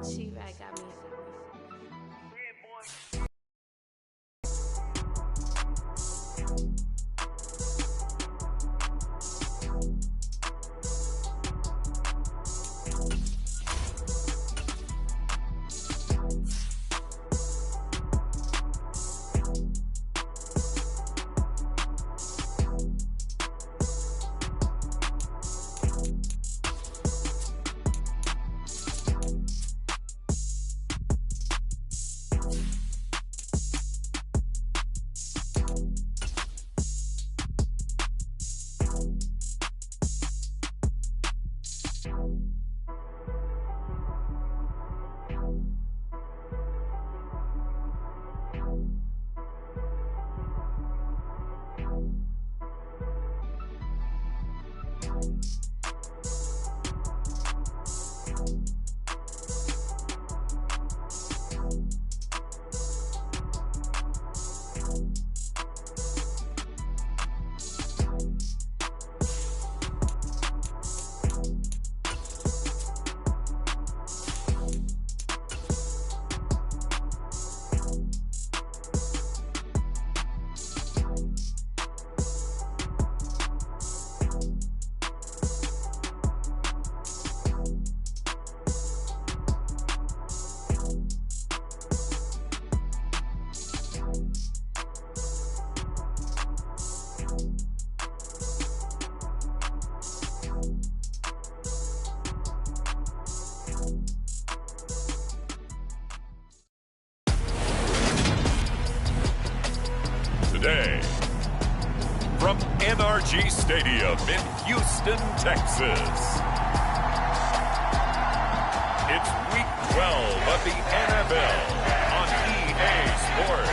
She-Rag got me. NRG Stadium in Houston, Texas. It's Week 12 of the NFL on EA Sports.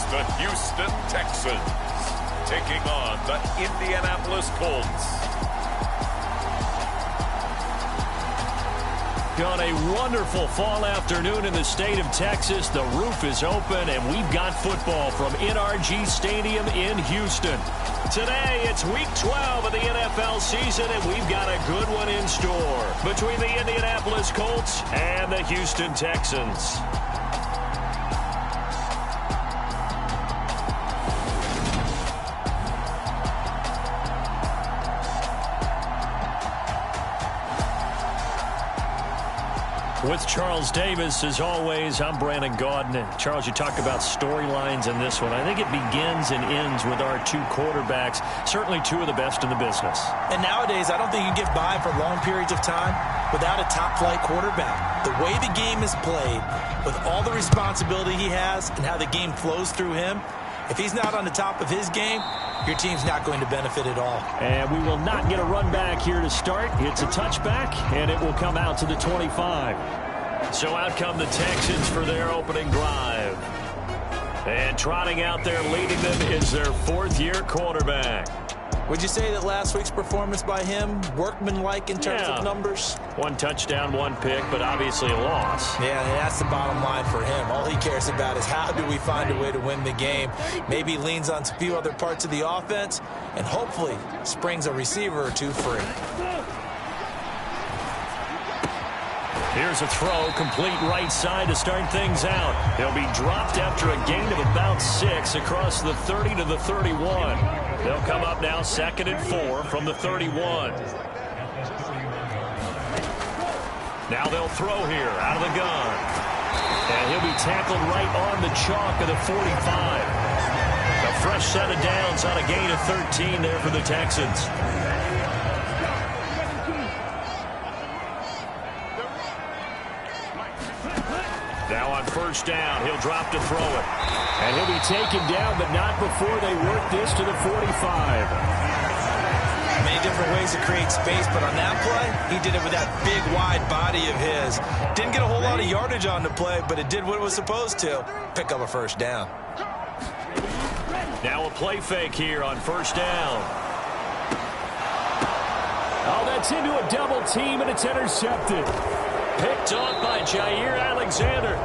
The Houston Texans taking on the Indianapolis Colts. On a wonderful fall afternoon in the state of Texas, the roof is open and we've got football from NRG Stadium in Houston. Today, it's Week 12 of the NFL season, and we've got a good one in store between the Indianapolis Colts and the Houston Texans. With Charles Davis, as always, I'm Brandon Gaudin. And Charles, you talk about storylines in this one. I think it begins and ends with our two quarterbacks, certainly two of the best in the business. And nowadays, I don't think you can get by for long periods of time without a top-flight quarterback. The way the game is played, with all the responsibility he has and how the game flows through him, if he's not on the top of his game, your team's not going to benefit at all. And we will not get a run back here to start. It's a touchback, and it will come out to the 25. So out come the Texans for their opening drive. And trotting out there leading them is their fourth-year quarterback. Would you say that last week's performance by him, workmanlike in terms of numbers? One touchdown, one pick, but obviously a loss. Yeah, that's the bottom line for him. All he cares about is how do we find a way to win the game. Maybe he leans on a few other parts of the offense and hopefully springs a receiver or two free. Here's a throw, complete right side to start things out. He'll be dropped after a gain of about 6 across the 30 to the 31. They'll come up now 2nd and 4 from the 31. Now they'll throw here out of the gun. And he'll be tackled right on the chalk of the 45. A fresh set of downs on a gain of 13 there for the Texans. Now on first down, he'll drop to throw it. And he'll be taken down, but not before they work this to the 45. Many different ways to create space, but on that play, he did it with that big, wide body of his. Didn't get a whole lot of yardage on the play, but it did what it was supposed to. Pick up a first down. Now a play fake here on first down. Oh, that's into a double team, and it's intercepted. Picked off by Jair Alexander.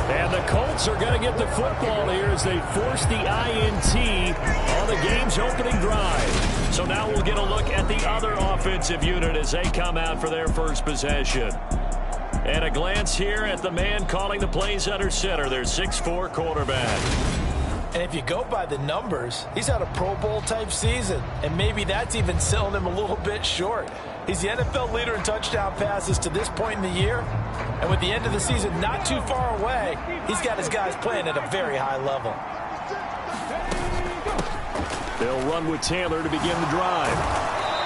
And the Colts are going to get the football here as they force the INT on the game's opening drive. So now we'll get a look at the other offensive unit as they come out for their first possession. And a glance here at the man calling the plays under center, their 6'4" quarterback. And if you go by the numbers, he's had a Pro Bowl-type season, and maybe that's even selling him a little bit short. He's the NFL leader in touchdown passes to this point in the year, and with the end of the season not too far away, he's got his guys playing at a very high level. They'll run with Taylor to begin the drive.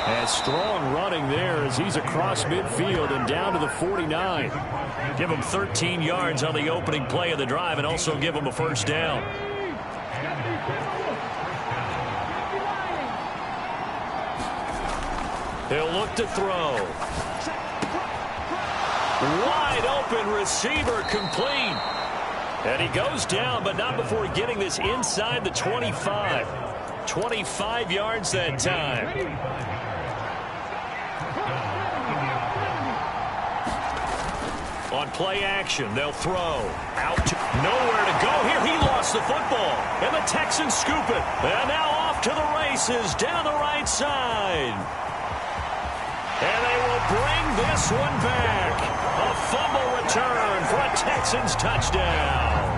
And strong running there as he's across midfield and down to the 49. Give him 13 yards on the opening play of the drive and also give him a first down. He'll look to throw. Wide open receiver complete. And he goes down, but not before getting this inside the 25. 25 yards that time. On play action, they'll throw. Out to nowhere to go here. He lost the football. And the Texans scoop it. And now off to the races down the right side. And they will bring this one back. A fumble return for a Texans touchdown.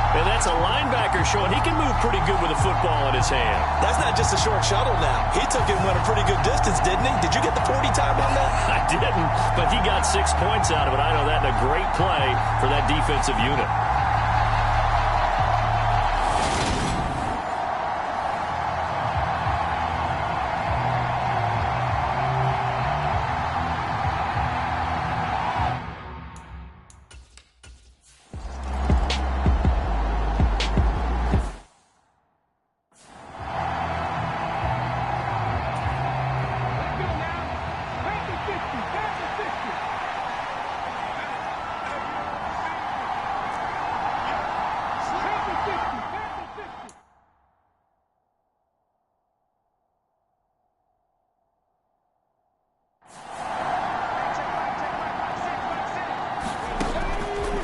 And that's a linebacker showing he can move pretty good with a football in his hand. That's not just a short shuttle now. He took it and went a pretty good distance, didn't he? Did you get the 40 time on that? I didn't, but he got 6 points out of it. I know that in a great play for that defensive unit.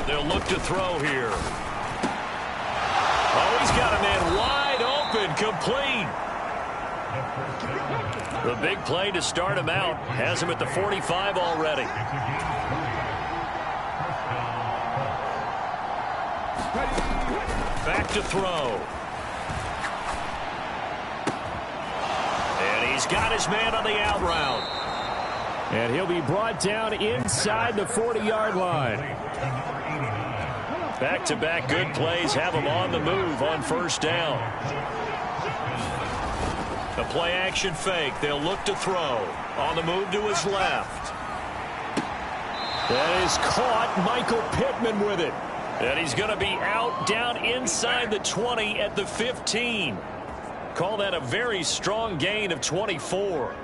They'll look to throw here. Oh, he's got a man wide open, complete. The big play to start him out has him at the 45 already. Back to throw. And he's got his man on the out route. And he'll be brought down inside the 40-yard line. Back-to-back good plays have him on the move on first down. The play-action fake. They'll look to throw. On the move to his left. That is caught. Michael Pittman with it. And he's going to be out down inside the 20 at the 15. Call that a very strong gain of 24.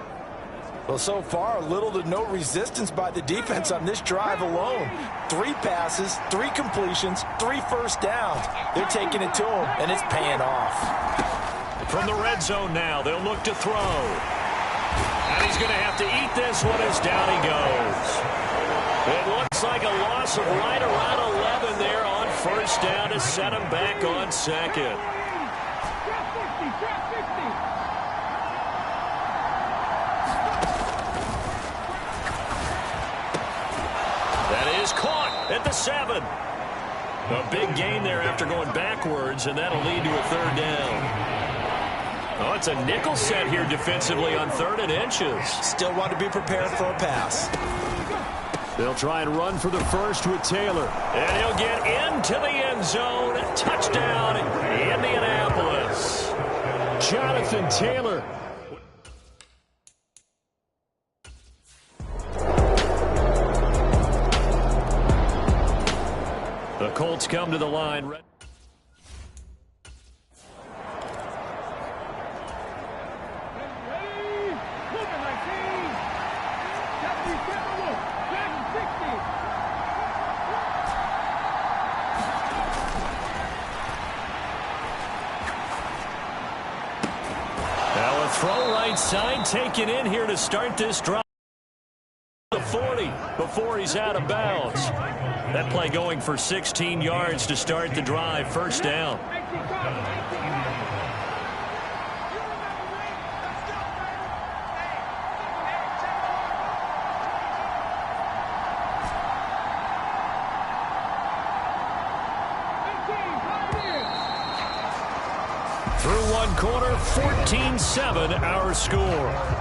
Well, so far, little to no resistance by the defense on this drive alone. 3 passes, 3 completions, 3 first downs. They're taking it to him, and it's paying off. From the red zone now, they'll look to throw. And he's going to have to eat this one as down he goes. It looks like a loss of right around 11 there on first down to set him back on second. Is caught at the 7. A big gain there after going backwards, and that'll lead to a 3rd down. Oh, it's a nickel set here defensively on 3rd and inches. Still want to be prepared for a pass. They'll try and run for the first with Taylor. And he'll get into the end zone. Touchdown, Indianapolis. Jonathan Taylor. The Colts come to the line. Now a throw right side taken in here to start this drive. The 40 before he's out of bounds. That play going for 16 yards to start the drive. First down. Through one quarter, 14-7 our score.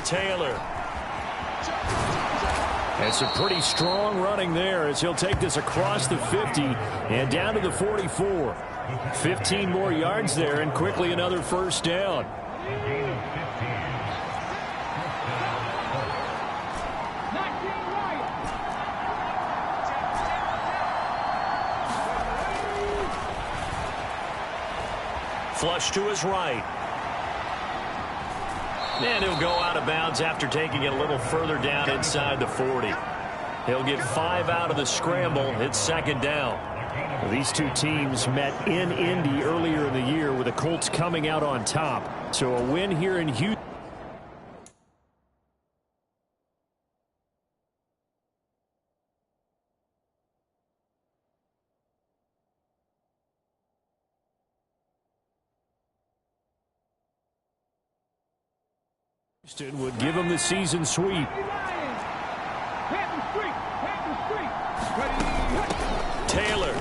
Taylor. And some pretty strong running there as he'll take this across the 50 and down to the 44. 15 more yards there and quickly another first down. Flush to his right. And he'll go out of bounds after taking it a little further down inside the 40. He'll get 5 out of the scramble. It's second down. Well, these two teams met in Indy earlier in the year with the Colts coming out on top. So a win here in Houston. Houston would give him the season sweep. Taylor.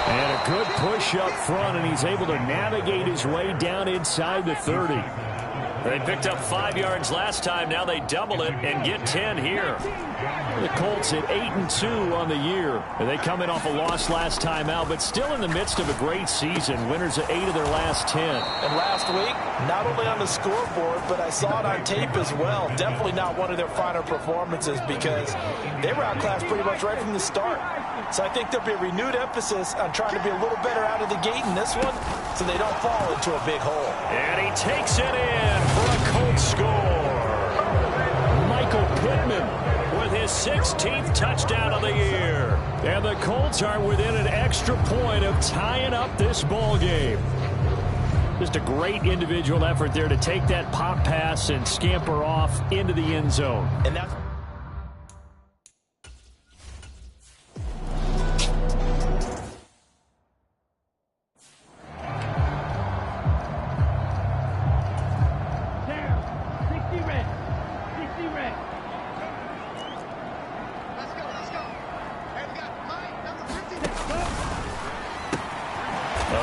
And a good push up front, and he's able to navigate his way down inside the 30. They picked up 5 yards last time. Now they double it and get 10 here. The Colts at 8-2 on the year. And they come in off a loss last time out, but still in the midst of a great season. Winners of 8 of their last 10. And last week, not only on the scoreboard, but I saw it on tape as well. Definitely not one of their finer performances because they were outclassed pretty much right from the start. So I think there'll be a renewed emphasis on trying to be a little better out of the gate in this one so they don't fall into a big hole. And he takes it in for a Colts score. Michael Pittman with his 16th touchdown of the year. And the Colts are within an extra point of tying up this ball game. Just a great individual effort there to take that pop pass and scamper off into the end zone. And that's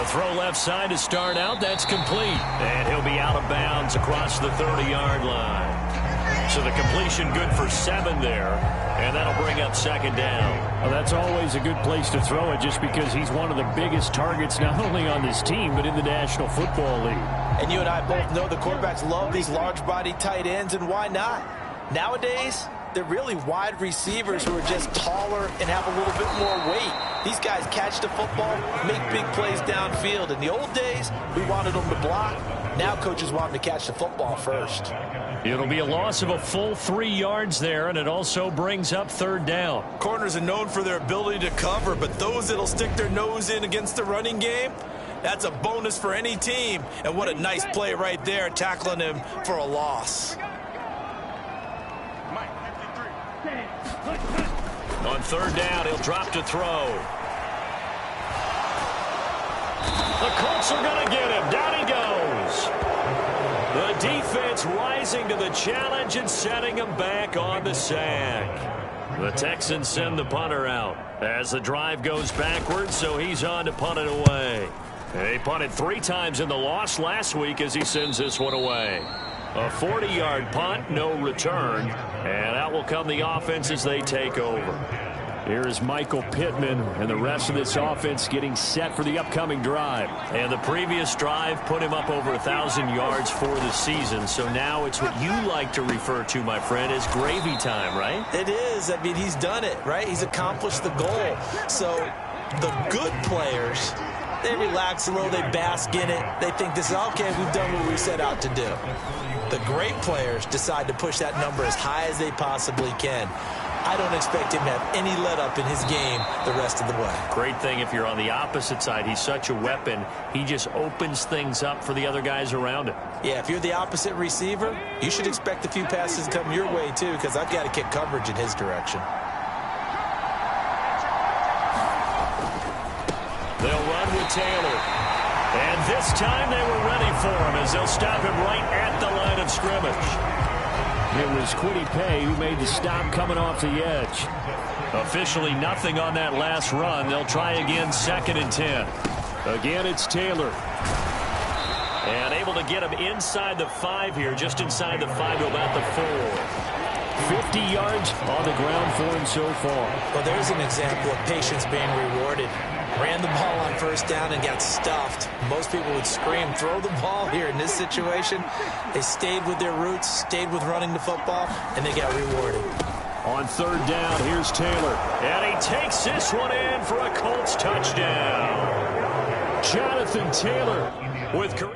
throw left side to start out. That's complete. And he'll be out of bounds across the 30-yard line. So the completion good for 7 there. And that'll bring up second down. Well, that's always a good place to throw it just because he's one of the biggest targets not only on this team but in the National Football League. And you and I both know the quarterbacks love these large-body tight ends, and why not? Nowadays, they're really wide receivers who are just taller and have a little bit more weight. These guys catch the football, make big plays downfield. In the old days, we wanted them to block. Now coaches want them to catch the football first. It'll be a loss of a full 3 yards there, and it also brings up third down. Corners are known for their ability to cover, but those that'll stick their nose in against the running game, that's a bonus for any team. And what a nice play right there, tackling him for a loss. On third down, he'll drop to throw. The Colts are going to get him. Down he goes. The defense rising to the challenge and setting him back on the sack. The Texans send the punter out as the drive goes backwards, so he's on to punt it away. They punted 3 times in the loss last week as he sends this one away. A 40-yard punt, no return, and out will come the offense as they take over. Here is Michael Pittman and the rest of this offense getting set for the upcoming drive. And the previous drive put him up over 1,000 yards for the season, so now it's what you like to refer to, my friend, as gravy time, right? It is. I mean, he's done it, right? He's accomplished the goal. So the good players, they relax a little, they bask in it. They think this is, okay, we've done what we set out to do. The great players decide to push that number as high as they possibly can. I don't expect him to have any let-up in his game the rest of the way. Great thing if you're on the opposite side. He's such a weapon. He just opens things up for the other guys around him. Yeah, if you're the opposite receiver, you should expect a few passes to come your way, too, because I've got to kick coverage in his direction. They'll run with Taylor. And this time they were ready for him as they'll stop him right at the line of scrimmage. It was Quiddy Pay who made the stop coming off the edge. Officially nothing on that last run. They'll try again 2nd and 10. Again, it's Taylor. And able to get him inside the 5 here, just inside the 5 to about the 4. 50 yards on the ground for him so far. Well, there's an example of patience being rewarded. Ran the ball on first down and got stuffed. Most people would scream, throw the ball here. In this situation, they stayed with their roots, stayed with running the football, and they got rewarded. On third down, here's Taylor. And he takes this one in for a Colts touchdown. Jonathan Taylor with career.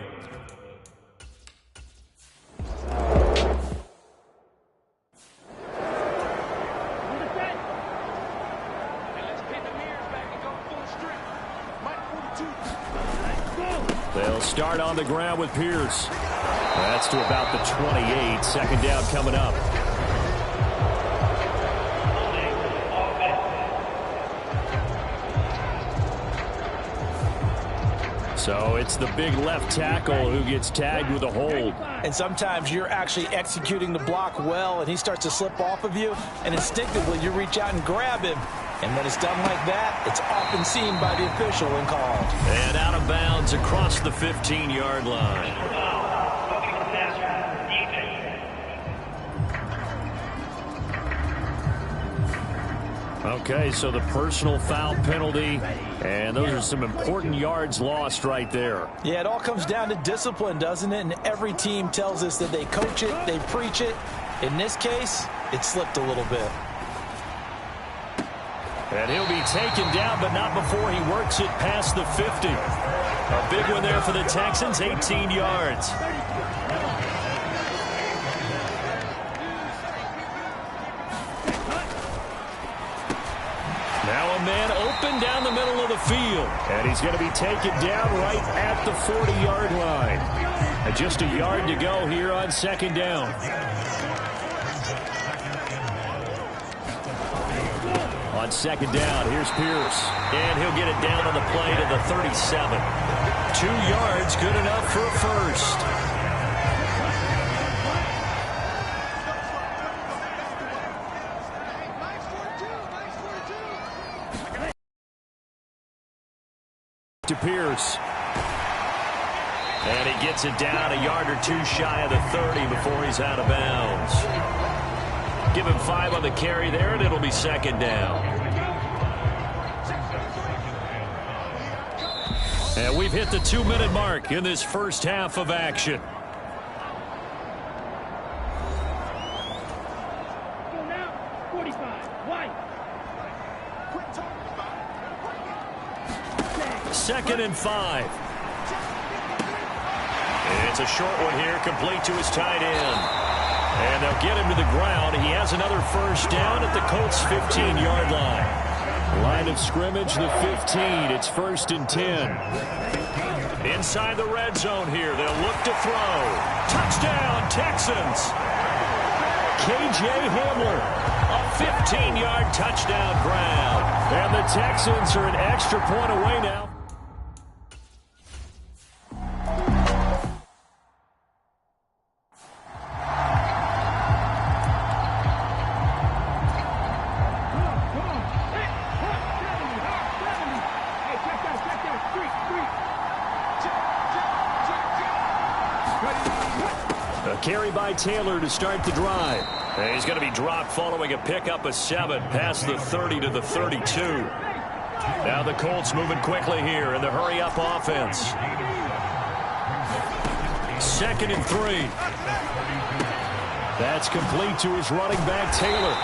They'll start on the ground with Pierce. That's to about the 28. 2nd down coming up. So it's the big left tackle who gets tagged with a hold. And sometimes you're actually executing the block well, and he starts to slip off of you, and instinctively you reach out and grab him. And when it's done like that, it's often seen by the official and called. And out of bounds across the 15-yard line. Okay, so the personal foul penalty, and those are some important yards lost right there. Yeah, it all comes down to discipline, doesn't it? And every team tells us that they coach it, they preach it. In this case, it slipped a little bit. And he'll be taken down, but not before he works it past the 50. A big one there for the Texans, 18 yards. Now a man open down the middle of the field. And he's going to be taken down right at the 40-yard line. And just a yard to go here on second down. On second down, here's Pierce. And he'll get it down on the play to the 37. 2 yards, good enough for a first. To Pierce. And he gets it down a yard or two shy of the 30 before he's out of bounds. Give him 5 on the carry there, and it'll be second down. And we've hit the 2-minute mark in this first half of action. Second and 5. It's a short one here, complete to his tight end. And they'll get him to the ground. He has another first down at the Colts' 15-yard line. Line of scrimmage, the 15. It's 1st and 10. Inside the red zone here. They'll look to throw. Touchdown, Texans. K.J. Hamler. A 15-yard touchdown grab. And the Texans are an extra point away now. Carry by Taylor to start the drive. And he's going to be dropped following a pickup of 7 past the 30 to the 32. Now the Colts moving quickly here in the hurry-up offense. 2nd and 3. That's complete to his running back, Taylor.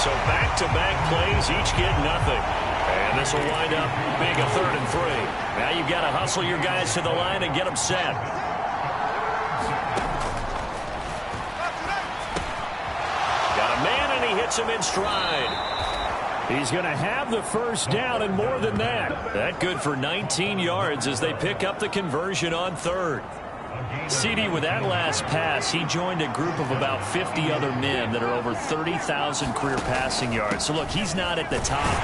So back-to-back plays, each get nothing. And this will wind up being a 3rd and 3. Now you've got to hustle your guys to the line and get them set. Hits him in stride. He's going to have the first down and more than that. That good for 19 yards as they pick up the conversion on 3rd. CD, with that last pass, he joined a group of about 50 other men that are over 30,000 career passing yards. So, look, he's not at the top,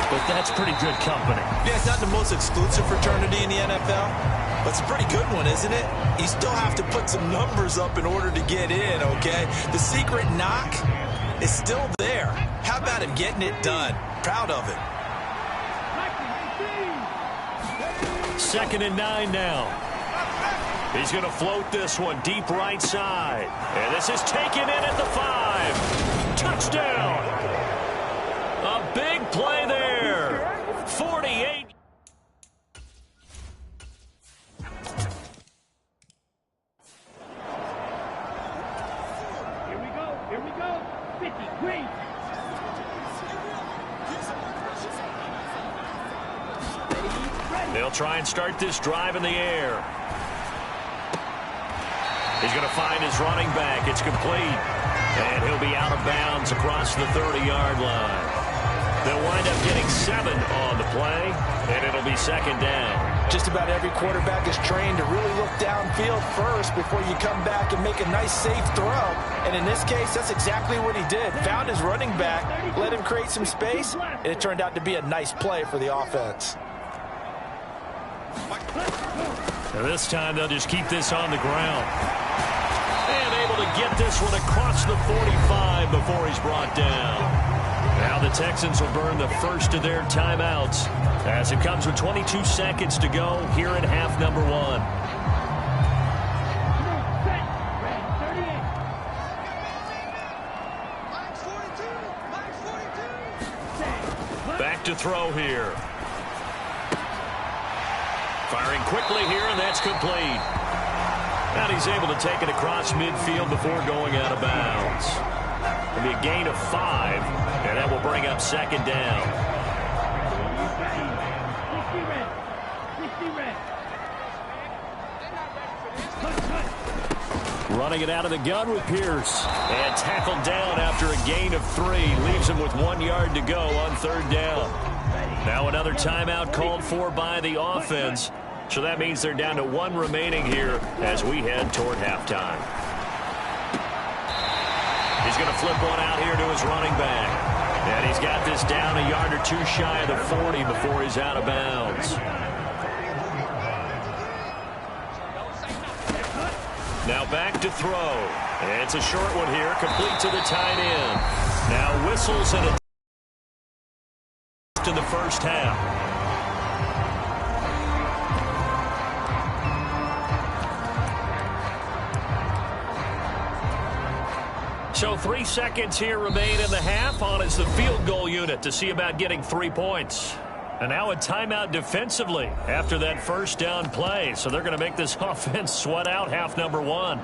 but that's pretty good company. Yeah, it's not the most exclusive fraternity in the NFL, but it's a pretty good one, isn't it? You still have to put some numbers up in order to get in, okay? The secret knock is still there. How about him getting it done? Proud of it. 2nd and 9 now. He's going to float this one deep right side. And this is taken in at the 5. Touchdown. A big play there. 48. Here we go. 50, green. They'll try and start this drive in the air. He's going to find his running back. It's complete. And he'll be out of bounds across the 30-yard line. They'll wind up getting 7 on the play, and it'll be second down. Just about every quarterback is trained to really look downfield first before you come back and make a nice, safe throw. And in this case, that's exactly what he did. Found his running back, let him create some space, and it turned out to be a nice play for the offense. And this time they'll just keep this on the ground. And able to get this one across the 45 before he's brought down. Now the Texans will burn the first of their timeouts as it comes with 22 seconds to go here in half number 1. Back to throw here. Firing quickly here, and that's complete. And he's able to take it across midfield before going out of bounds. It'll be a gain of 5, and that will bring up second down. Running it out of the gun with Pierce. And tackled down after a gain of 3. Leaves him with 1 yard to go on third down. Now another timeout called for by the offense. So that means they're down to 1 remaining here as we head toward halftime. He's going to flip one out here to his running back. And he's got this down a yard or 2 shy of the 40 before he's out of bounds. Now back to throw. And it's a short one here, complete to the tight end. Now whistles and in the first half. So 3 seconds here remain in the half. On is the field goal unit to see about getting 3 points. And now a timeout defensively after that first down play. So they're going to make this offense sweat out half number 1.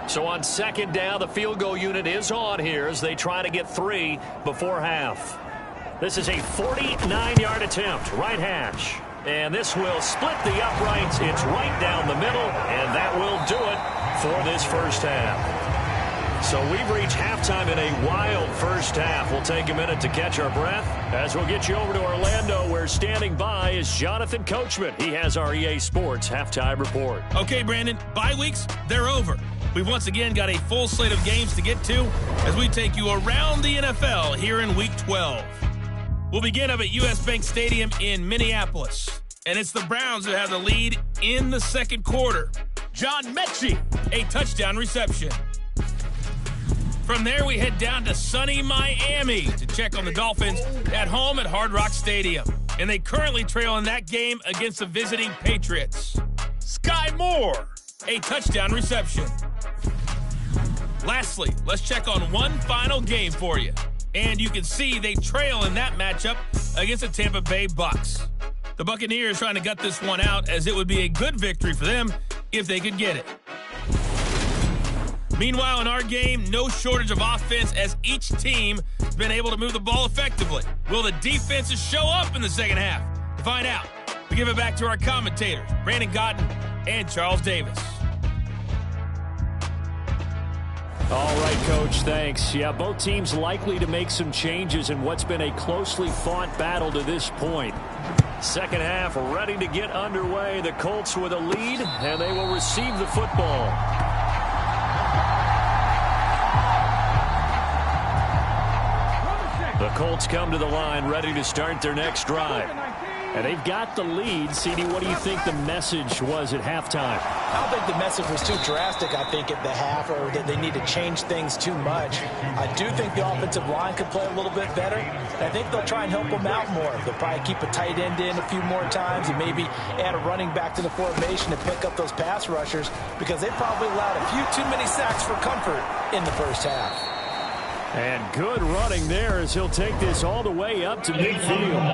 So on second down, the field goal unit is on here as they try to get 3 before half. This is a 49-yard attempt, right hash. And this will split the uprights. It's right down the middle, and that will do it for this first half. So we've reached halftime in a wild first half. We'll take a minute to catch our breath as we'll get you over to Orlando, where standing by is Jonathan Coachman. He has our EA Sports halftime report. Okay, Brandon, bye weeks, they're over. We've once again got a full slate of games to get to as we take you around the NFL here in Week 12. We'll begin up at U.S. Bank Stadium in Minneapolis. And it's the Browns that have the lead in the second quarter. John Mechie, a touchdown reception. From there, we head down to sunny Miami to check on the Dolphins at home at Hard Rock Stadium. And they currently trail in that game against the visiting Patriots. Sky Moore, a touchdown reception. Lastly, let's check on one final game for you. And you can see they trail in that matchup against the Tampa Bay Bucks. The Buccaneers trying to gut this one out, as it would be a good victory for them if they could get it. Meanwhile, in our game, no shortage of offense as each team has been able to move the ball effectively. Will the defenses show up in the second half? To find out, we give it back to our commentators, Brandon Gotten and Charles Davis. All right, Coach, thanks. Yeah, both teams likely to make some changes in what's been a closely fought battle to this point. Second half ready to get underway. The Colts with a lead, and they will receive the football. The Colts come to the line ready to start their next drive. And they've got the lead. CD, what do you think the message was at halftime? I don't think the message was too drastic, I think, at the half, or that they need to change things too much. I do think the offensive line could play a little bit better. I think they'll try and help them out more. They'll probably keep a tight end in a few more times and maybe add a running back to the formation to pick up those pass rushers, because they probably allowed a few too many sacks for comfort in the first half. And good running there as he'll take this all the way up to midfield.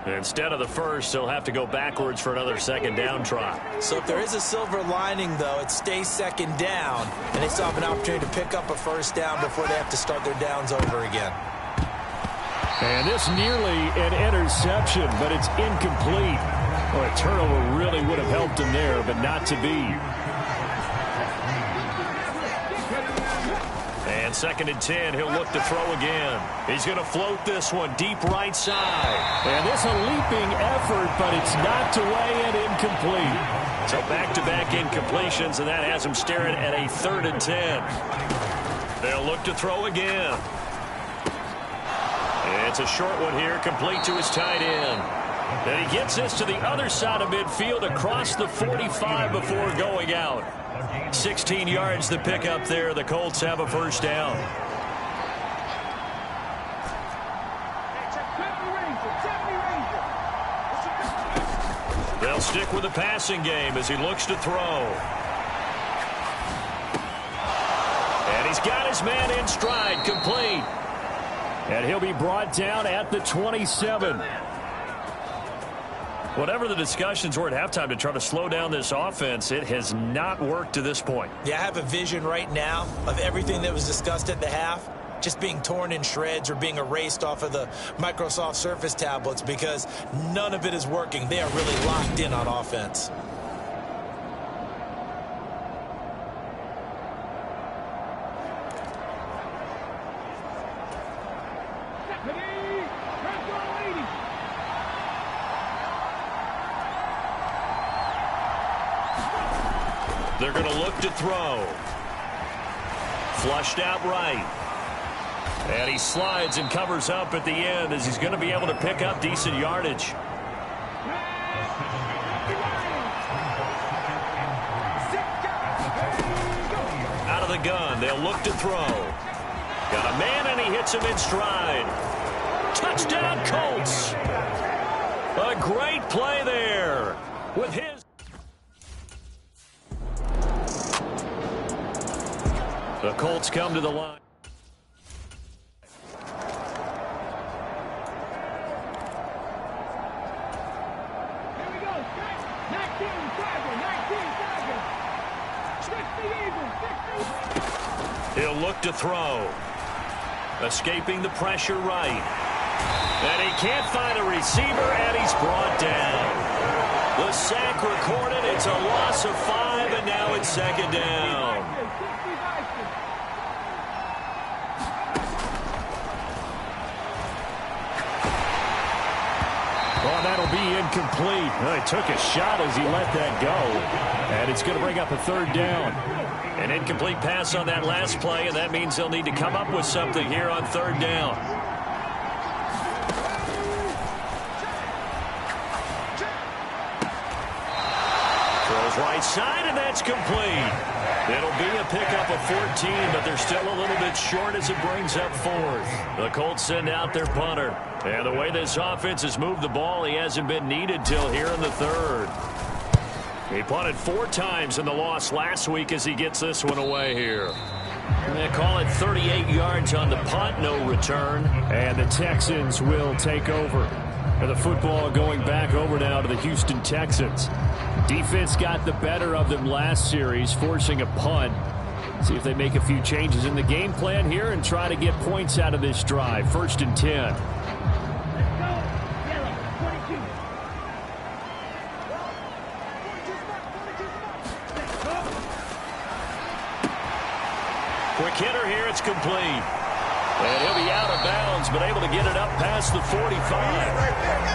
Instead of the first, they'll have to go backwards for another second down try. So if there is a silver lining, though, it stays second down, and they still have an opportunity to pick up a first down before they have to start their downs over again. And this nearly an interception, but it's incomplete. Well, a turnover really would have helped him there, but not to be. And second and 10, he'll look to throw again. He's going to float this one deep right side. And this a leaping effort, but it's knocked away and incomplete. So back-to-back incompletions, and that has him staring at a 3rd and 10. They'll look to throw again. It's a short one here, complete to his tight end. And he gets this to the other side of midfield across the 45 before going out. 16 yards to pick up there. The Colts have a first down. They'll stick with the passing game as he looks to throw. And he's got his man in stride, complete. And he'll be brought down at the 27. Whatever the discussions were at halftime to try to slow down this offense, it has not worked to this point. Yeah, I have a vision right now of everything that was discussed at the half just being torn in shreds or being erased off of the Microsoft Surface tablets because none of it is working. They are really locked in on offense. They're going to look to throw. Flushed out right. And he slides and covers up at the end as he's going to be able to pick up decent yardage. Out of the gun, they'll look to throw. Got a man and he hits him in stride. Touchdown Colts. A great play there with his. The Colts come to the line. Here we go. 19 tackle. He'll look to throw. Escaping the pressure right. And he can't find a receiver, and he's brought down. The sack recorded. It's a loss of 5, and now it's second down. Well, that'll be incomplete. Well, he took a shot as he let that go. And it's going to bring up a third down. An incomplete pass on that last play, and that means they'll need to come up with something here on third down. Throws right side, and that's complete. It'll be a pickup of 14, but they're still a little bit short as it brings up fourth. The Colts send out their punter. And the way this offense has moved the ball, he hasn't been needed till here in the third. He punted 4 times in the loss last week as he gets this one away here. They call it 38 yards on the punt, no return. And the Texans will take over. And the football going back over now to the Houston Texans. Defense got the better of them last series, forcing a punt. See if they make a few changes in the game plan here and try to get points out of this drive. 1st and 10. Quick hitter here, it's complete. And he'll be out of bounds, but able to get it up past the 45.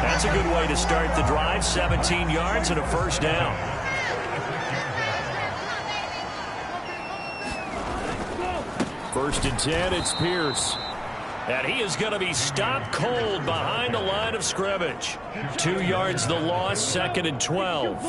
That's a good way to start the drive. 17 yards and a first down. First and 10, it's Pierce. And he is going to be stopped cold behind the line of scrimmage. 2 yards the loss, 2nd and 12.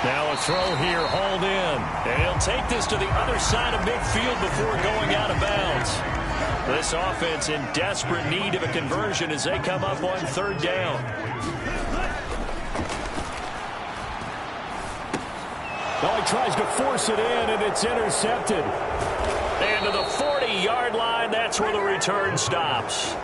Now a throw here, hauled in. And he'll take this to the other side of midfield before going out of bounds. This offense in desperate need of a conversion as they come up on third down. Oh, he tries to force it in, and it's intercepted. And to the 40-yard line, that's where the return stops.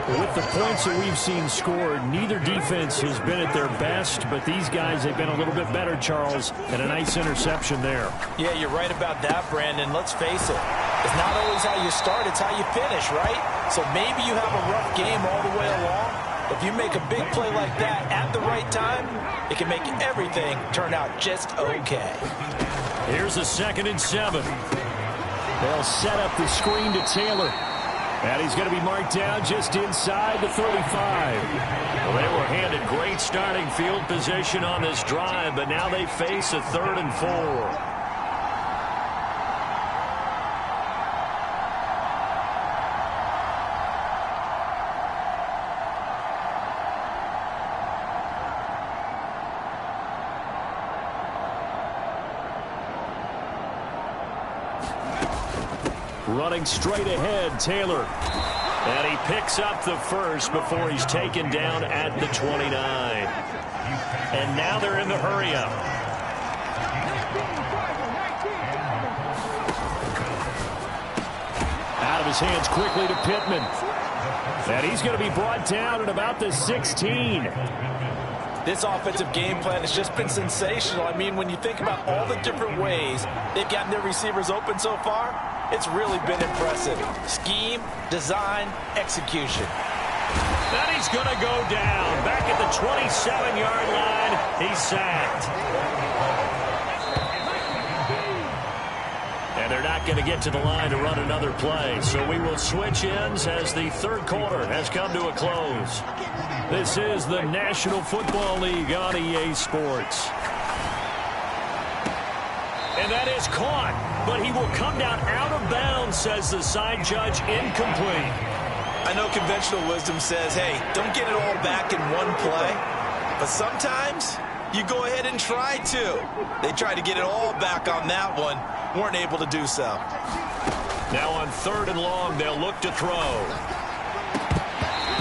With the points that we've seen scored, neither defense has been at their best, but these guys have been a little bit better, Charles, and a nice interception there. Yeah, you're right about that, Brandon. Let's face it. It's not always how you start, it's how you finish, right? So maybe you have a rough game all the way along. If you make a big play like that at the right time, it can make everything turn out just okay. Here's a 2nd and 7. They'll set up the screen to Taylor. And he's going to be marked down just inside the 35. Well, they were handed great starting field position on this drive, but now they face a 3rd and 4. Running straight ahead, Taylor. And he picks up the first before he's taken down at the 29. And now they're in the hurry-up. Out of his hands quickly to Pittman. And he's going to be brought down at about the 16. This offensive game plan has just been sensational. I mean, when you think about all the different ways they've gotten their receivers open so far, it's really been impressive. Scheme, design, execution. Then he's going to go down. Back at the 27-yard line, he's sacked. And they're not going to get to the line to run another play. So we will switch ends as the 3rd quarter has come to a close. This is the National Football League on EA Sports. And that is caught, but he will come down out of bounds, says the side judge, incomplete. I know conventional wisdom says, hey, don't get it all back in one play. But sometimes you go ahead and try to. They tried to get it all back on that one, weren't able to do so. Now on 3rd and long, they'll look to throw.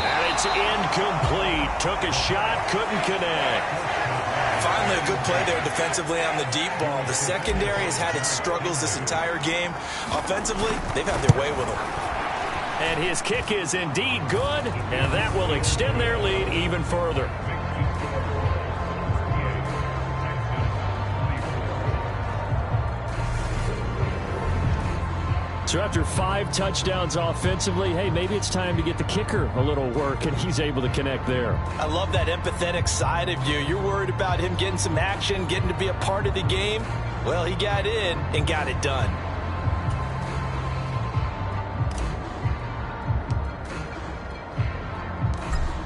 And it's incomplete. Took a shot, couldn't connect. Finally, a good play there defensively on the deep ball. The secondary has had its struggles this entire game. Offensively, they've had their way with him. And his kick is indeed good, and that will extend their lead even further. So after 5 touchdowns offensively, hey, maybe it's time to get the kicker a little work, and he's able to connect there. I love that empathetic side of you. You're worried about him getting some action, getting to be a part of the game. Well, he got in and got it done.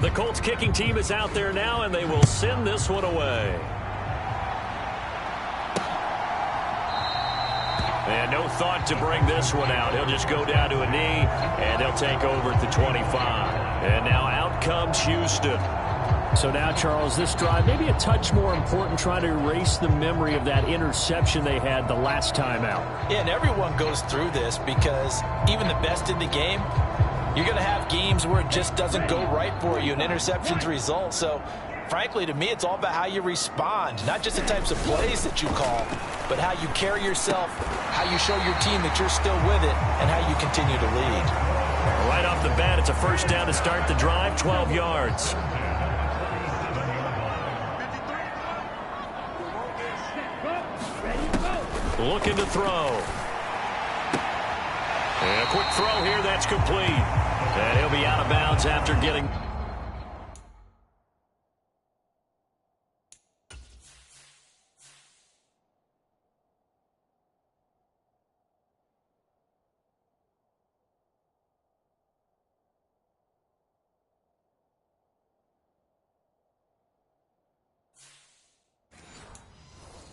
The Colts kicking team is out there now, and they will send this one away. And no thought to bring this one out. He'll just go down to a knee, and they'll take over at the 25. And now out comes Houston. So now, Charles, this drive, maybe a touch more important, trying to erase the memory of that interception they had the last time out. Yeah, and everyone goes through this because even the best in the game, you're going to have games where it just doesn't go right for you, and interceptions result. So, frankly, to me, it's all about how you respond, not just the types of plays that you call, but how you carry yourself, how you show your team that you're still with it, and how you continue to lead. Right off the bat, it's a first down to start the drive, 12 yards. Looking to throw. And a quick throw here, that's complete. And he'll be out of bounds after getting...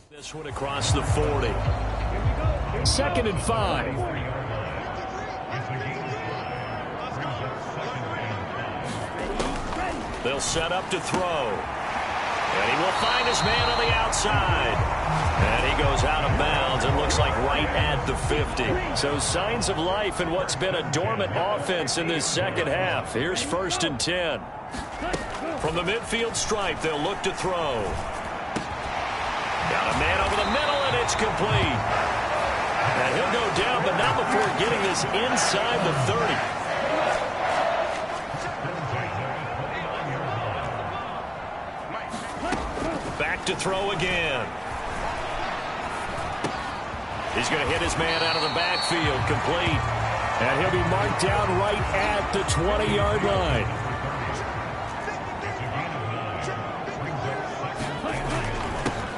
This one across the 40. 2nd and 5. They'll set up to throw. And he will find his man on the outside. And he goes out of bounds and looks like right at the 50. So signs of life in what's been a dormant offense in this second half. Here's 1st and 10. From the midfield stripe, they'll look to throw. Got a man over the middle, and it's complete. And he'll go down, but not before getting this inside the 30. Back to throw again. He's going to hit his man out of the backfield, complete. And he'll be marked down right at the 20-yard line.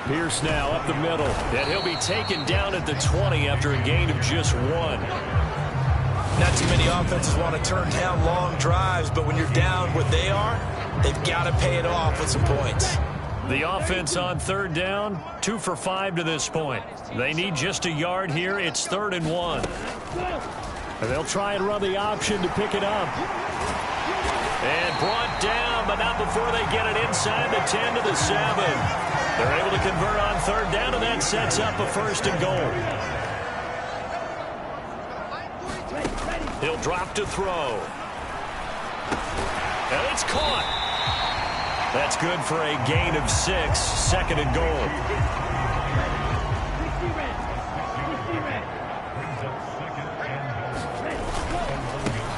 Pierce now up the middle, and he'll be taken down at the 20 after a gain of just 1. Not too many offenses want to turn down long drives, but when you're down what they are, they've got to pay it off with some points. The offense on third down, 2 for 5 to this point. They need just a yard here. It's 3rd and 1. And they'll try and run the option to pick it up. And brought down, but not before they get it inside the 10 to the 7. They're able to convert on third down, and that sets up a 1st and goal. He'll drop to throw. And it's caught. That's good for a gain of 6, 2nd and goal.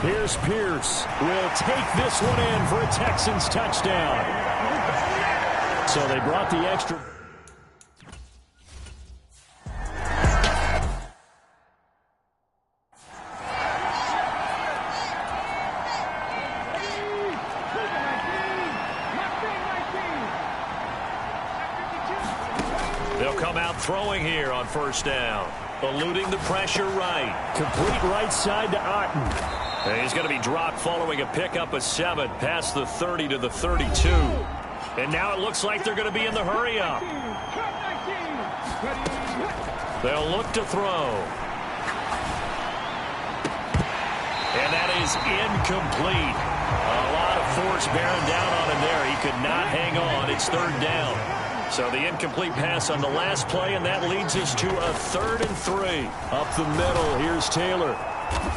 Here's Pierce. Will take this one in for a Texans touchdown. So they brought the extra. They'll come out throwing here on 1st down. Eluding the pressure right. Complete right side to Otten. And he's going to be dropped following a pickup of 7 past the 30 to the 32. And now it looks like they're going to be in the hurry-up. They'll look to throw. And that is incomplete. A lot of force bearing down on him there. He could not hang on. It's 3rd down. So the incomplete pass on the last play, and that leads us to a 3rd and 3. Up the middle, here's Taylor.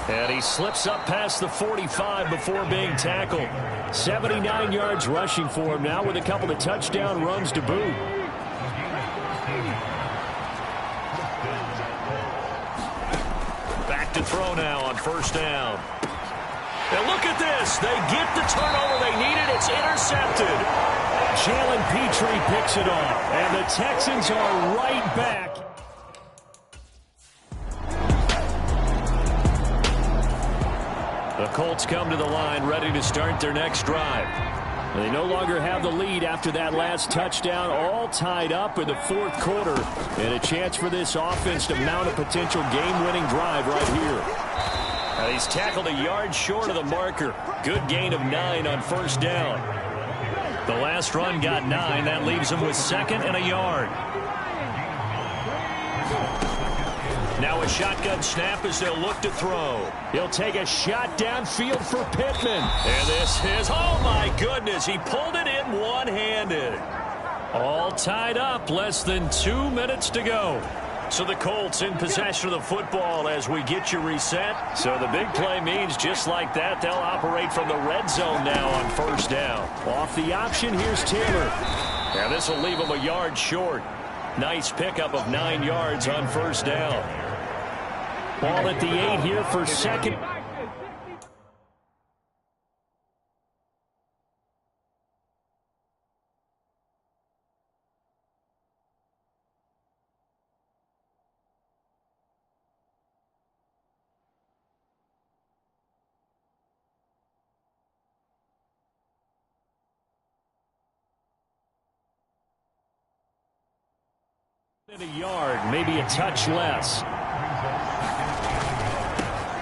And he slips up past the 45 before being tackled. 79 yards rushing for him now with a couple of touchdown runs to boot. Back to throw now on 1st down. And look at this. They get the turnover they needed. It's intercepted. Jalen Petrie picks it off. And the Texans are right back. The Colts come to the line ready to start their next drive. They no longer have the lead after that last touchdown, all tied up in the 4th quarter. And a chance for this offense to mount a potential game-winning drive right here. Now he's tackled a yard short of the marker. Good gain of 9 on 1st down. The last run got 9. That leaves him with 2nd and a yard. Now a shotgun snap as they'll look to throw. He'll take a shot downfield for Pittman. And this is, oh my goodness, he pulled it in one-handed. All tied up, less than 2 minutes to go. So the Colts in possession of the football as we get you reset. So the big play means just like that, they'll operate from the red zone now on 1st down. Off the option, here's Taylor. Now this will leave him a yard short. Nice pickup of 9 yards on 1st down. Ball at the 8 here for 2nd. A yard, maybe a touch less.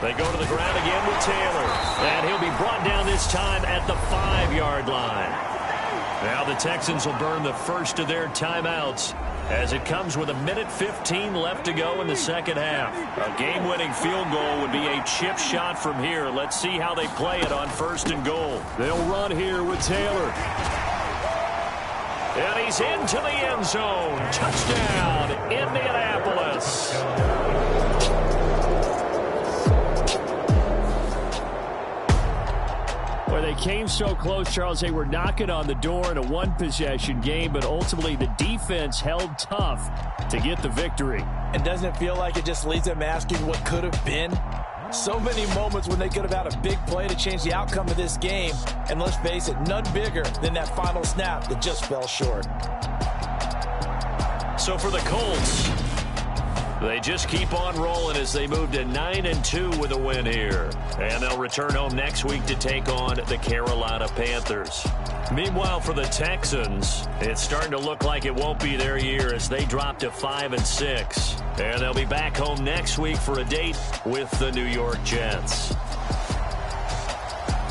They go to the ground again with Taylor. And he'll be brought down this time at the 5-yard line. Now the Texans will burn the first of their timeouts as it comes with 1:15 left to go in the 2nd half. A game-winning field goal would be a chip shot from here. Let's see how they play it on 1st and goal. They'll run here with Taylor. And he's into the end zone. Touchdown, Indianapolis. Well, they came so close, Charles. They were knocking on the door in a 1-possession game, but ultimately the defense held tough to get the victory. And doesn't it feel like it just leaves them asking what could have been? So many moments when they could have had a big play to change the outcome of this game. And let's face it, none bigger than that final snap that just fell short. So for the Colts, they just keep on rolling as they move to 9-2 with a win here. And they'll return home next week to take on the Carolina Panthers. Meanwhile, for the Texans, it's starting to look like it won't be their year as they drop to 5-6. And they'll be back home next week for a date with the New York Jets.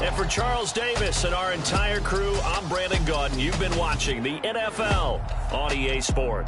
And for Charles Davis and our entire crew, I'm Brandon Gaudin. You've been watching the NFL on EA Sport.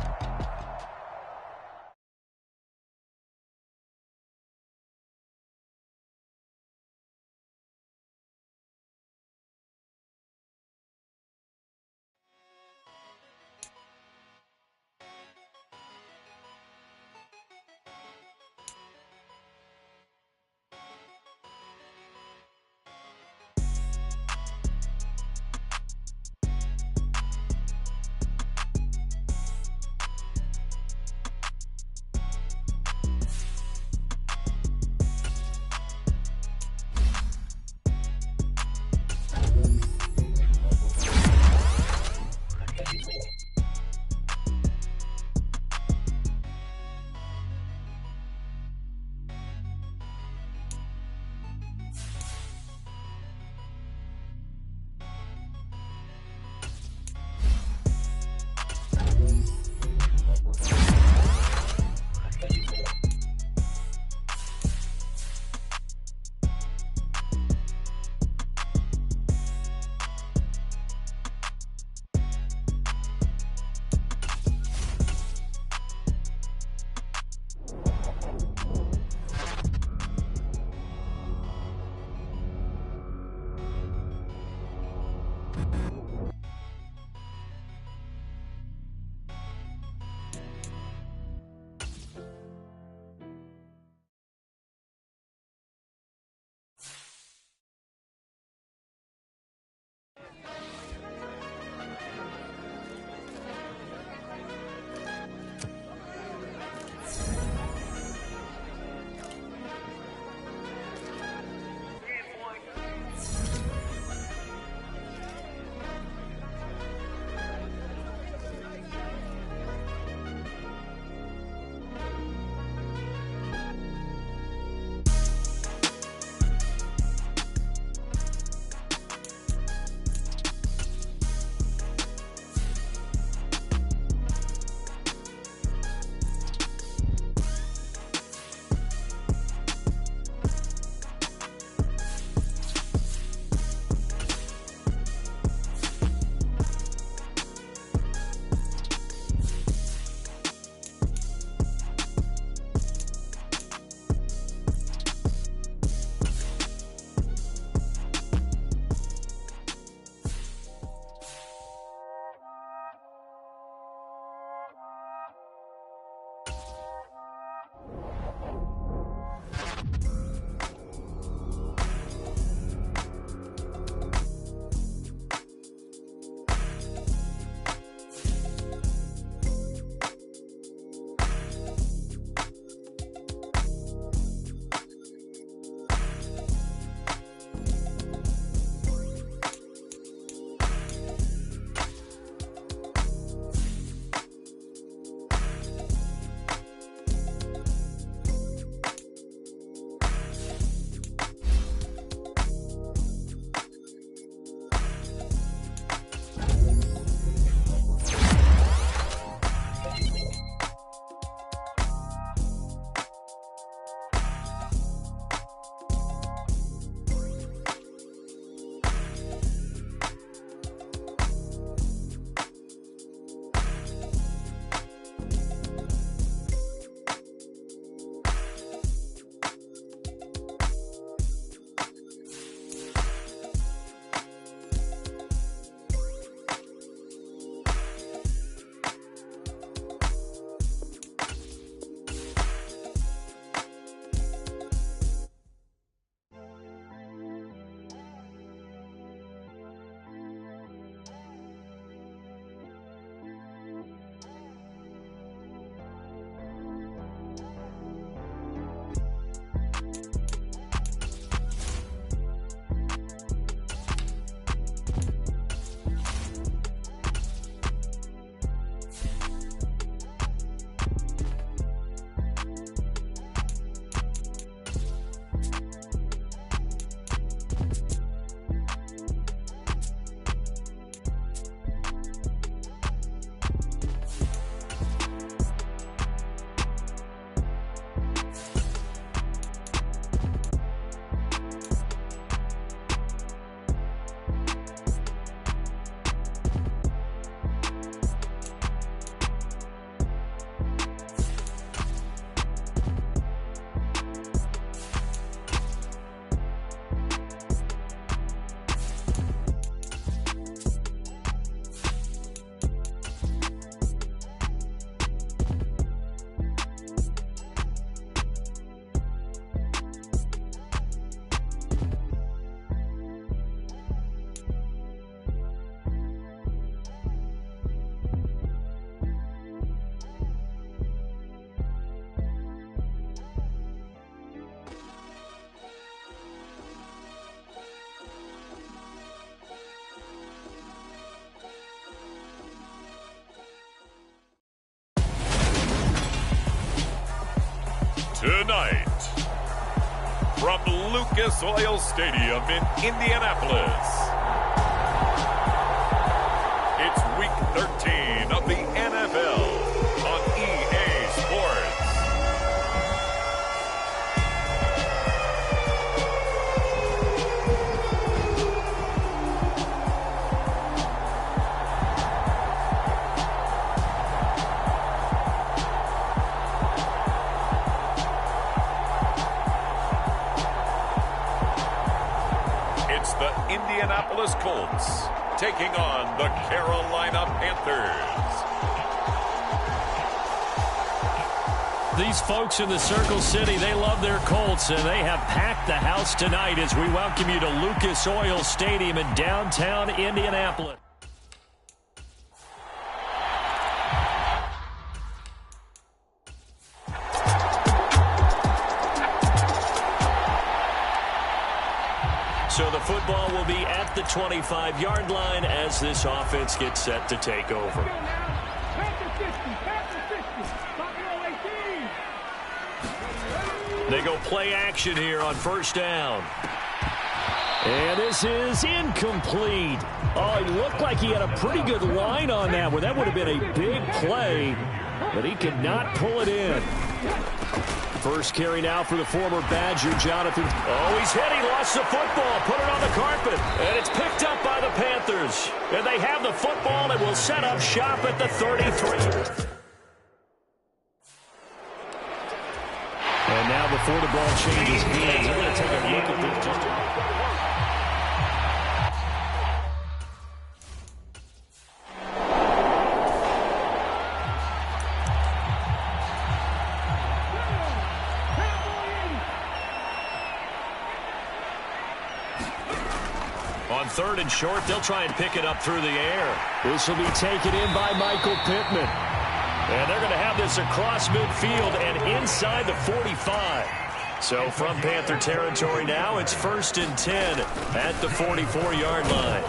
tonight, from Lucas Oil Stadium in Indianapolis, it's Week 13 of the NFL on EA Sports. Indianapolis Colts taking on the Carolina Panthers. These folks in the Circle City, they love their Colts, and they have packed the house tonight as we welcome you to Lucas Oil Stadium in downtown Indianapolis. So the football will be at the 25-yard line as this offense gets set to take over. They go play action here on first down. And this is incomplete. Oh, he looked like he had a pretty good line on that one. That would have been a big play, but he could not pull it in. First carry now for the former Badger, Jonathan. Oh, he's hit. He lost the football. Put it on the carpet. And it's picked up by the Panthers. And they have the football and will set up shop at the 33. And now before the ball changes hands, I'm going to take a look at this. On third and short, they'll try and pick it up through the air. This will be taken in by Michael Pittman. And they're going to have this across midfield and inside the 45. So from Panther territory now, it's 1st and 10 at the 44-yard line.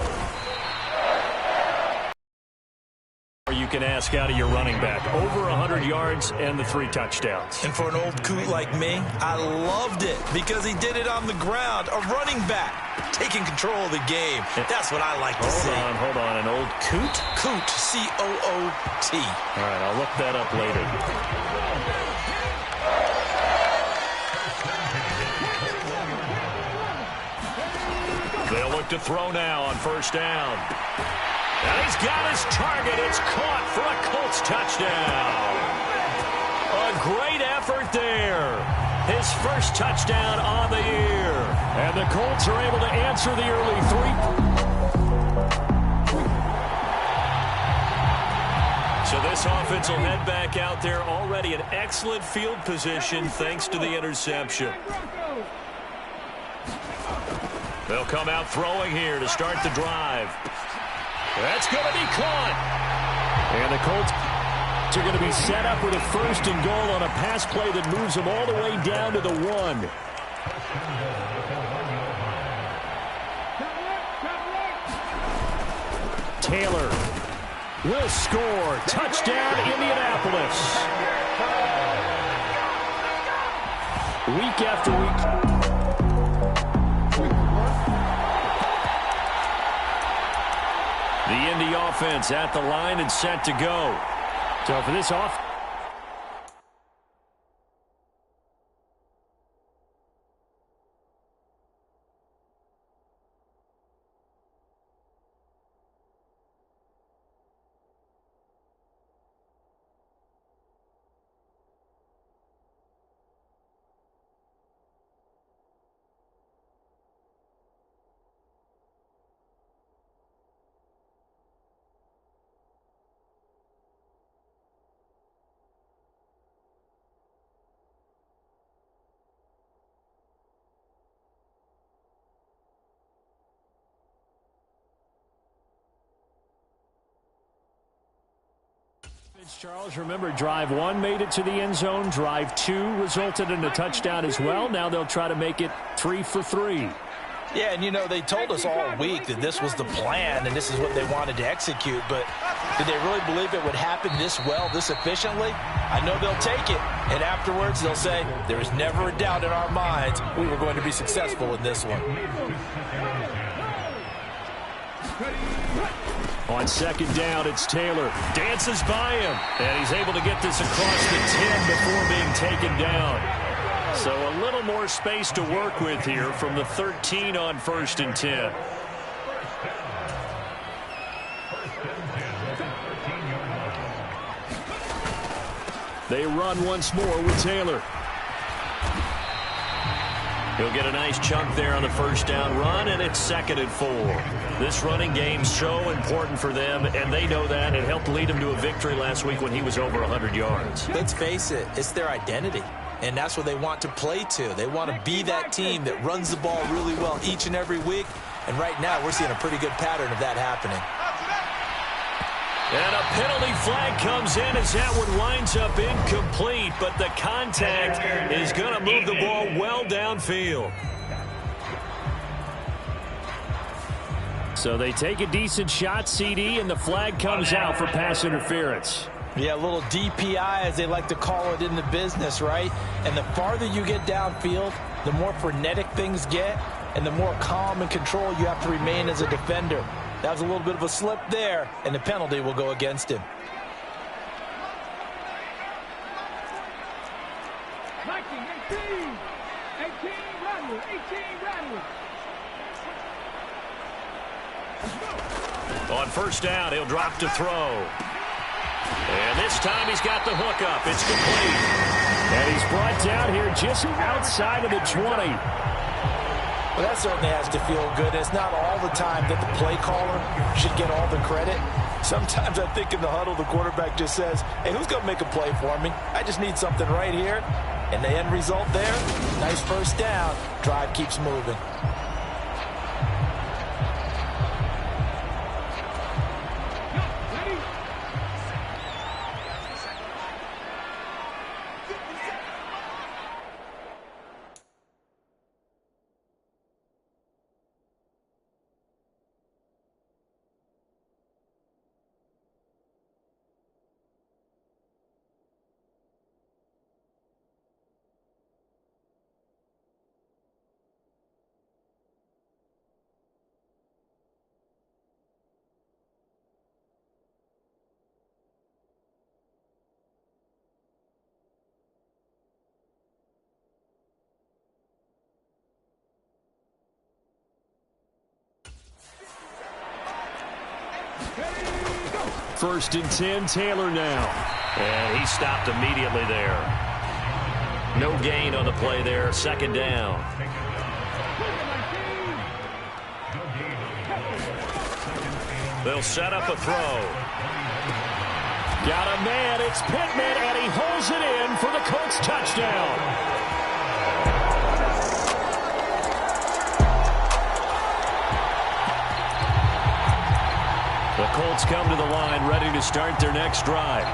You can ask out of your running back. Over 100 yards and the 3 touchdowns. And for an old coot like me, I loved it because he did it on the ground. A running back taking control of the game. That's what I like to see. Hold on. An old coot? Coot, C-O-O-T. All right, I'll look that up later. They'll look to throw now on first down. And he's got his target. It's caught for a Colts touchdown. A great effort there. His first touchdown on the year. And the Colts are able to answer the early 3. So this offense will head back out there already in excellent field position thanks to the interception. They'll come out throwing here to start the drive. That's going to be caught. And the Colts are going to be set up with a 1st and goal on a pass play that moves them all the way down to the 1. Taylor will score. Touchdown, Indianapolis. Week after week. The Indy offense at the line and set to go. So for this off. Charles, remember, drive 1 made it to the end zone. Drive 2 resulted in a touchdown as well. Now they'll try to make it 3 for 3. Yeah, and you know, they told us all week that this was the plan and this is what they wanted to execute, but did they really believe it would happen this well, this efficiently? I know they'll take it, and afterwards they'll say, there was never a doubt in our minds we were going to be successful in this one. On second down, it's Taylor. Dances by him, and he's able to get this across the 10 before being taken down. So a little more space to work with here from the 13 on 1st and 10. They run once more with Taylor. He'll get a nice chunk there on the first down run, and it's 2nd and 4. This running game's so important for them, and they know that. It helped lead them to a victory last week when he was over 100 yards. Let's face it, it's their identity, and that's what they want to play to. They want to be that team that runs the ball really well each and every week, and right now we're seeing a pretty good pattern of that happening. And a penalty flag comes in as that one winds up incomplete, but the contact is going to move the ball well downfield. So they take a decent shot, CD, and the flag comes out for pass interference. Yeah, a little DPI, as they like to call it in the business, right? And the farther you get downfield, the more frenetic things get, and the more calm and control you have to remain as a defender. That was a little bit of a slip there, and the penalty will go against him. 19, 18, 18, Radley, 18, Radley. On first down, he'll drop to throw. And this time he's got the hook up. It's complete. And he's brought down here just outside of the 20. Well, that certainly has to feel good. It's not all the time that the play caller should get all the credit. Sometimes I think in the huddle, the quarterback just says, hey, who's going to make a play for me? I just need something right here. And the end result there, nice first down. Drive keeps moving. First and 10, Taylor now. And he stopped immediately there. No gain on the play there. Second down. They'll set up a throw. Got a man. It's Pittman, and he holds it in for the Colts touchdown. The Colts come to the line ready to start their next drive.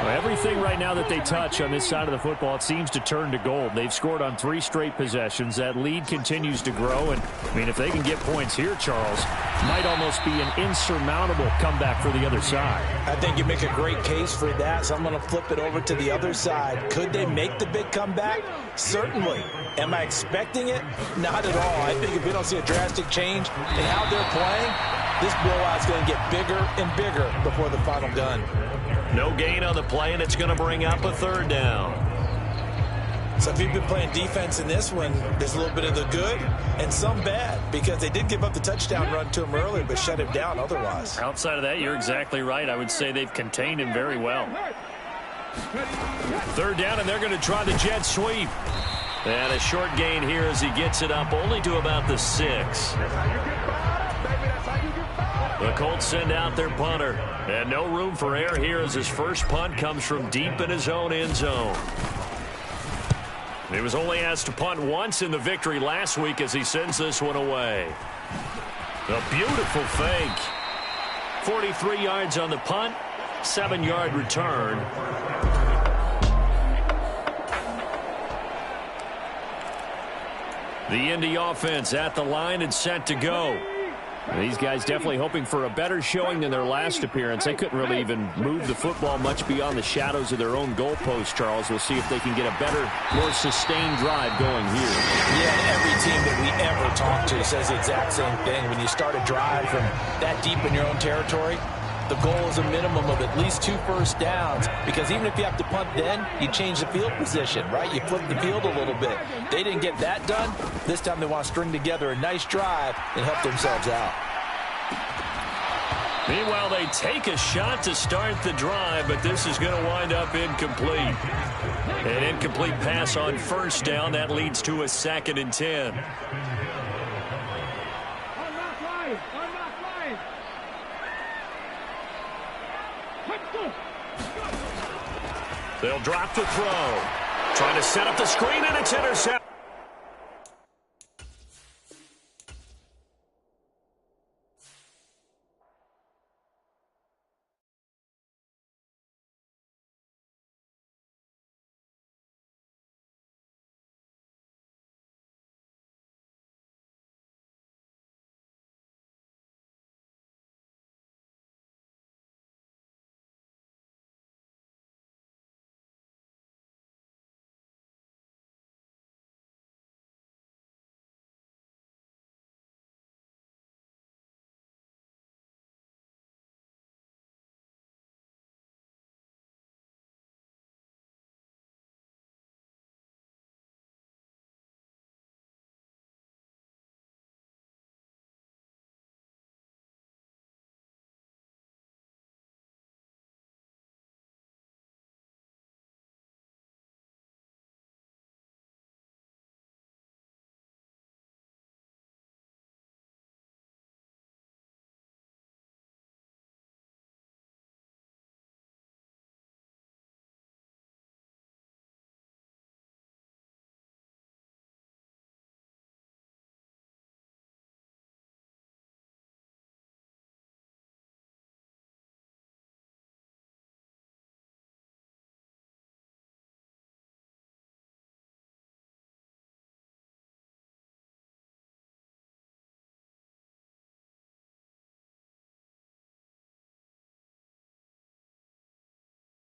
Well, everything right now that they touch on this side of the football, it seems to turn to gold. They've scored on 3 straight possessions. That lead continues to grow. And, I mean, if they can get points here, Charles, might almost be an insurmountable comeback for the other side. I think you make a great case for that, so I'm going to flip it over to the other side. Could they make the big comeback? Certainly. Am I expecting it? Not at all. I think if we don't see a drastic change in how they're playing, this blowout's going to get bigger and bigger before the final gun. No gain on the play, and it's going to bring up a third down. So if you've been playing defense in this one, there's a little bit of the good and some bad, because they did give up the touchdown run to him earlier, but shut him down otherwise. Outside of that, you're exactly right. I would say they've contained him very well. Third down, and they're going to try the jet sweep. And a short gain here as he gets it up only to about the 6. The Colts send out their punter. And no room for error here as his first punt comes from deep in his own end zone. He was only asked to punt once in the victory last week as he sends this one away. A beautiful fake. 43 yards on the punt, 7-yard return. The Indy offense at the line and set to go. These guys definitely hoping for a better showing than their last appearance. They couldn't really even move the football much beyond the shadows of their own goalpost, Charles. We'll see if they can get a better, more sustained drive going here. Yeah, every team that we ever talk to says the exact same thing. When you start a drive from that deep in your own territory, the goal is a minimum of at least 2 first downs, because even if you have to punt then, you change the field position, right? You flip the field a little bit. They didn't get that done. This time they want to string together a nice drive and help themselves out. Meanwhile, they take a shot to start the drive, but this is going to wind up incomplete. An incomplete pass on first down. That leads to a 2nd and 10. They'll drop the throw. Trying to set up the screen, and it's intercepted.